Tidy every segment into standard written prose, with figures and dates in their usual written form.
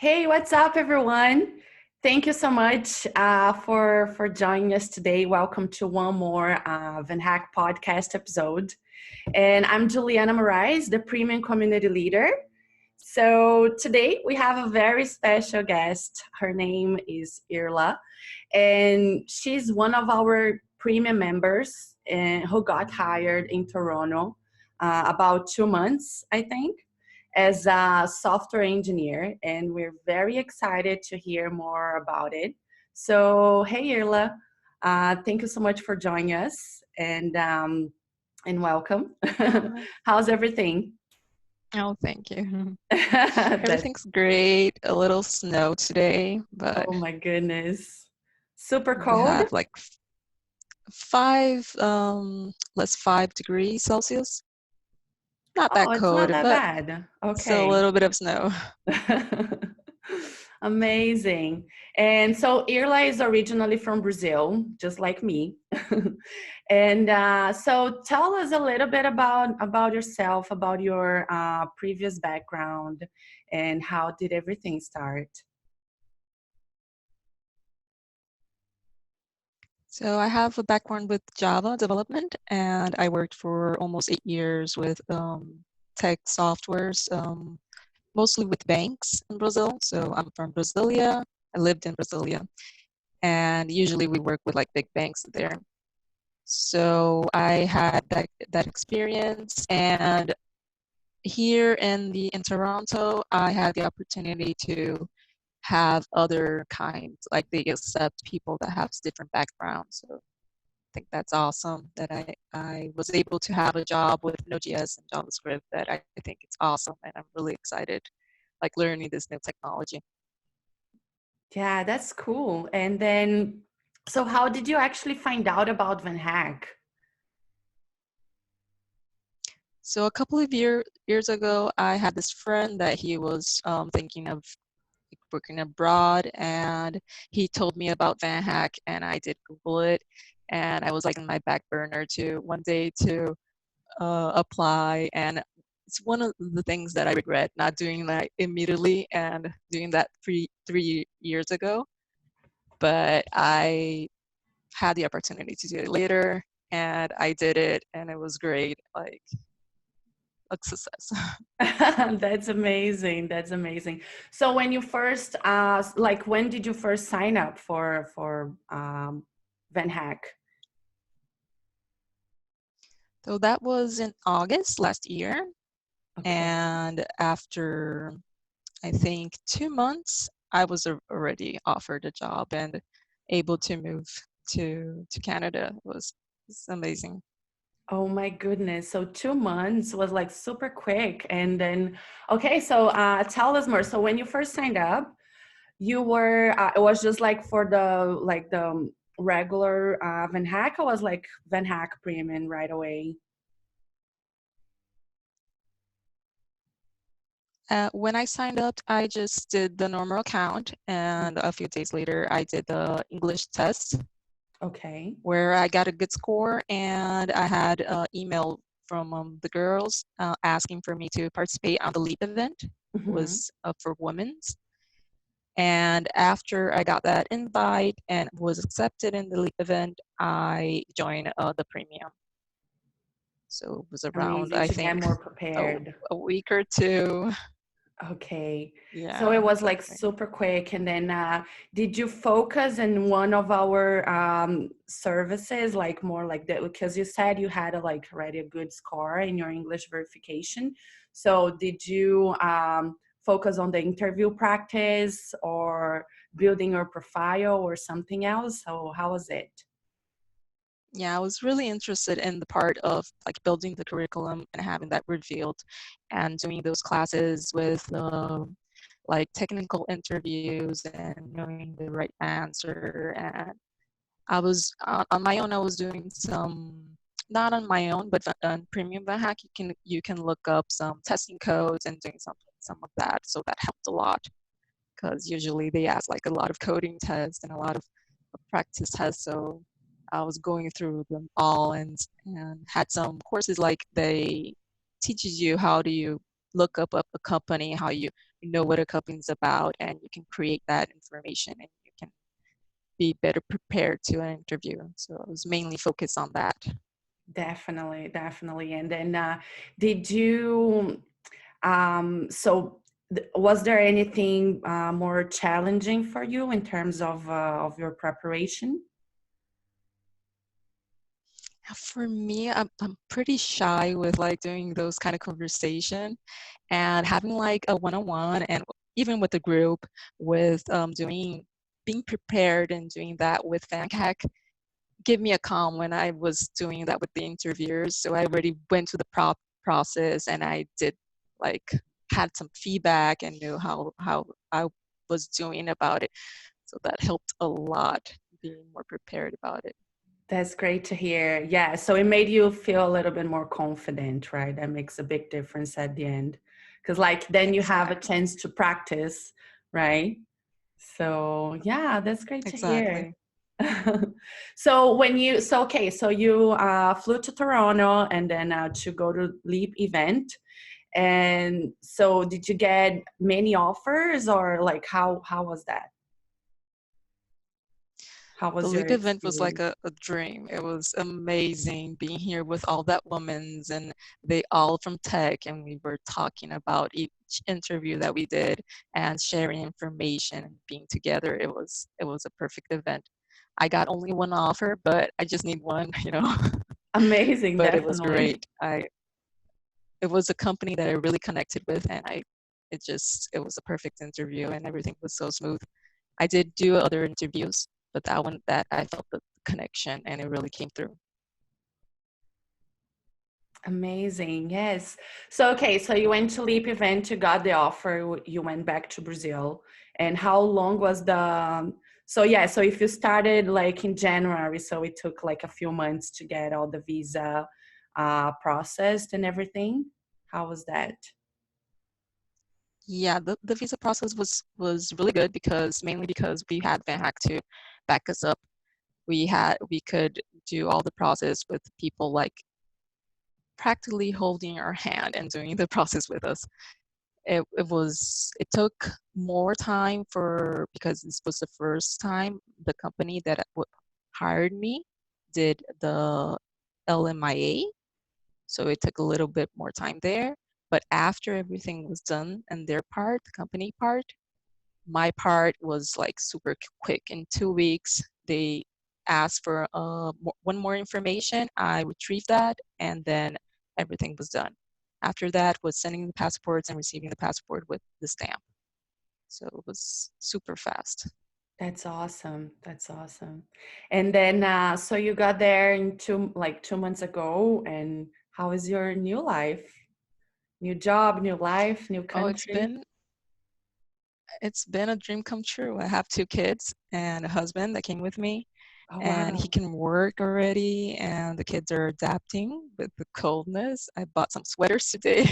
Hey, what's up, everyone? Thank you so much for joining us today. Welcome to one more VanHack podcast episode. And I'm Juliana Moraes, the Premium Community Leader. So today we have a very special guest. Her name is Irla, and she's one of our premium members who got hired in Toronto about 2 months, I think, as a software engineer, and we're very excited to hear more about it. So, hey, Irla, thank you so much for joining us, and welcome. Oh, How's everything? oh, thank you. That, Everything's great. A little snow today, but oh my goodness, super we cold. have like five, less 5 degrees Celsius. Not Oh, that it's not cold, that but bad. still a Okay. little bit of snow. Amazing. And so Irla is originally from Brazil, just like me. And so tell us a little bit about yourself, about your previous background, and how did everything start? So I have a background with Java development, and I worked for almost 8 years with tech softwares, mostly with banks in Brazil. So I'm from Brasilia. I lived in Brasilia, and usually we work with like big banks there. So I had that experience, and here in Toronto, I had the opportunity to have other kinds, like they accept people that have different backgrounds. So I think that's awesome that I was able to have a job with Node.js and JavaScript. That I think it's awesome, and I'm really excited, like learning this new technology. Yeah, that's cool. And then, so how did you actually find out about VanHack? So a couple of years ago, I had this friend that he was thinking of working abroad, and he told me about VanHack, and I did Google it, and I was like in my back burner to one day to apply. And it's one of the things that I regret not doing that immediately and doing that 3 years ago. But I had the opportunity to do it later, and I did it, and it was great, like a success. That's amazing. That's amazing. So when you first like when did you first sign up for VanHack? So that was in August last year, Okay. and after I think 2 months, I was already offered a job and able to move to Canada. It's amazing. Oh my goodness. So 2 months was like super quick. And then okay, so tell us more. So when you first signed up, you were it was just like for the regular VanHack, or was like VanHack Premium right away? When I signed up, I just did the normal account, and a few days later, I did the English test Okay. where I got a good score, and I had an email from the girls asking for me to participate on the LEAP event. It Hmm. was for women's. And after I got that invite and was accepted in the LEAP event, I joined the premium. So it was around, Amazing I to get think, more a, prepared. a week or two. Okay. So it Yeah, was like exactly. super quick. And then did you focus in one of our services, like more like that? Because you said you had like already a good score in your English verification. So did you focus on the interview practice or building your profile or something else? So how was it? Yeah, I was really interested in the part of like building the curriculum and having that revealed and doing those classes with like technical interviews and knowing the right answer. And I was on my own. I was doing some, not on my own, but on Premium VanHack, you can look up some testing codes and doing some of that. So that helped a lot because usually they ask like a lot of coding tests and a lot of practice tests. So I was going through them all and had some courses like they teaches you how do you look up a company, how you know what a company's about, and you can create that information and you can be better prepared to an interview. So I was mainly focused on that. Definitely, definitely. And then did you, so was there anything more challenging for you in terms of your preparation? For me, I'm pretty shy with like doing those kind of conversation, and having like a one-on-one and even with the group with doing being prepared and doing that with VanHack give me a calm when I was doing that with the interviewers. So I already went to the process and I did like had some feedback and knew how I was doing about it. So that helped a lot being more prepared about it. That's great to hear. Yeah, so it made you feel a little bit more confident, right? That makes a big difference at the end. Because, like, then you have a Exactly. chance to practice, right? So, yeah, that's great to hear. Exactly. So, when you, so, okay, so you flew to Toronto and then to go to Leap event. And so, did you get many offers or like how was that? How The was your Leap event was like experience? a dream. It was amazing being here with all that women's and they all from tech and we were talking about each interview that we did and sharing information and being together. It was a perfect event. I got only one offer, but I just need one, you know. Amazing, But it was definitely. great. It was a company that I really connected with and it was a perfect interview and everything was so smooth. I did do other interviews, but that one that I felt the connection and it really came through. Amazing. Yes. So, okay, so you went to Leap event, you got the offer, you went back to Brazil. And how long was the, so yeah, so if you started like in January, so it took like a few months to get all the visa processed and everything. How was that? Yeah, the visa process was really good because mainly because we had VanHack to back us up. We could do all the process with people like practically holding our hand and doing the process with us. It took more time for because this was the first time the company that hired me did the LMIA, so it took a little bit more time there. But after everything was done and their part, the company part, my part was like super quick. In 2 weeks, they asked for one more information. I retrieved that, and then everything was done. After that was sending the passports and receiving the passport with the stamp. So it was super fast. That's awesome. That's awesome. And then, so you got there in like 2 months ago, and how is your new life? New job, new life, new Oh, country? it's been a dream come true. I have 2 kids and a husband that came with me, Oh, and he wow. can work already, and the kids are adapting with the coldness. I bought some sweaters today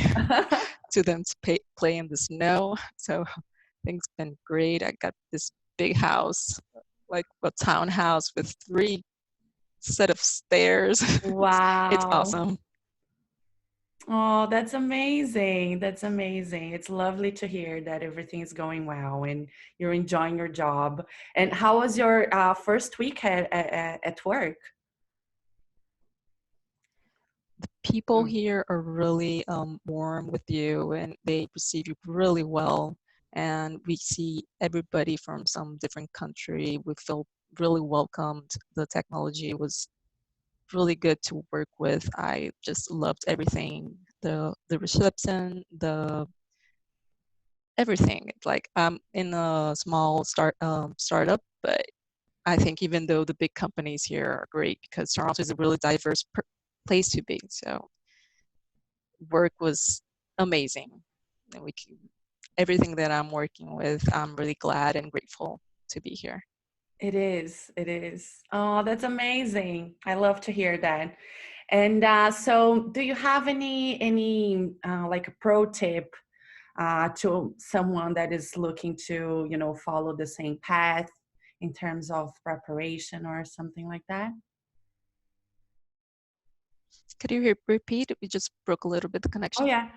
to them to play in the snow. So things been great. I got this big house, like a townhouse with 3 set of stairs. It's Wow. awesome. Oh, that's amazing. That's amazing. It's lovely to hear that everything is going well and you're enjoying your job. And how was your first week at work? The people Mm. here are really warm with you and they receive you really well. And we see everybody from some different country. We feel really welcomed. The technology was really good to work with. I just loved everything. The reception, the everything. It's like I'm in a small startup, but I think even though the big companies here are great because Toronto is a really diverse place to be. So work was amazing. And everything that I'm working with, I'm really glad and grateful to be here. It is. It is. Oh, that's amazing. I love to hear that. And so, do you have any like a pro tip to someone that is looking to, follow the same path in terms of preparation or something like that? Could you repeat? We just broke a little bit the Oh connection. yeah.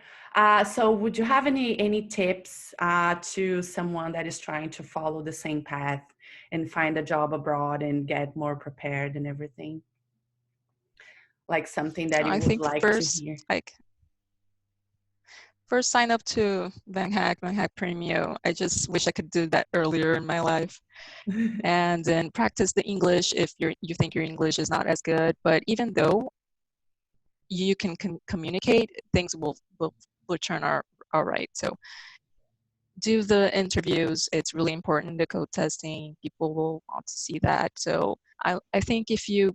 So would you have any tips to someone that is trying to follow the same path and find a job abroad and get more prepared and everything? Like something that you I would think like to first, hear? first sign up to VanHack Premium. I just wish I could do that earlier in my life. And then practice the English if you think your English is not as good. But even though you can communicate, things will turn out all right. So do the interviews. It's really important, the code testing. People will want to see that. So I think if you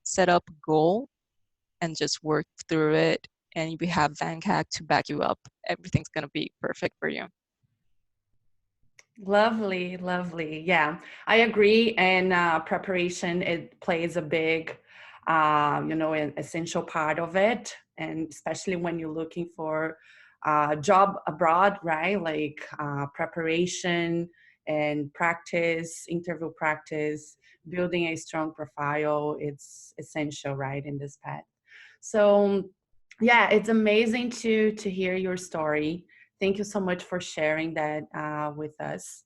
set up a goal and just work through it, and we have VanHack to back you up, everything's gonna be perfect for you. Lovely, lovely. Yeah, I agree. And preparation, it plays a big, an essential part of it. And especially when you're looking for a job abroad, right? Like preparation and practice, interview practice, building a strong profile, it's essential, right, in this path. So, yeah, it's amazing to hear your story. Thank you so much for sharing that with us.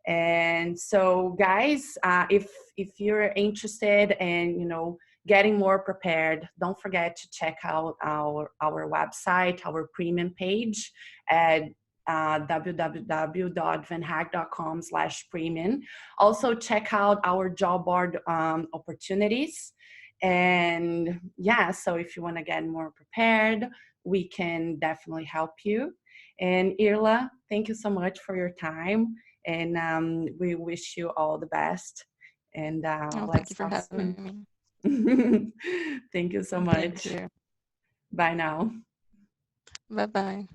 And so, guys, if you're interested in getting more prepared, don't forget to check out our website, our premium page at www.vanhack.com/premium. Also, check out our job board opportunities. And yeah, so if you want to get more prepared, we can definitely help you. And Irla, thank you so much for your time. And we wish you all the best. And Oh, thank let's you for talk soon. having me. Thank you so Thank much. you. Bye now. Bye bye.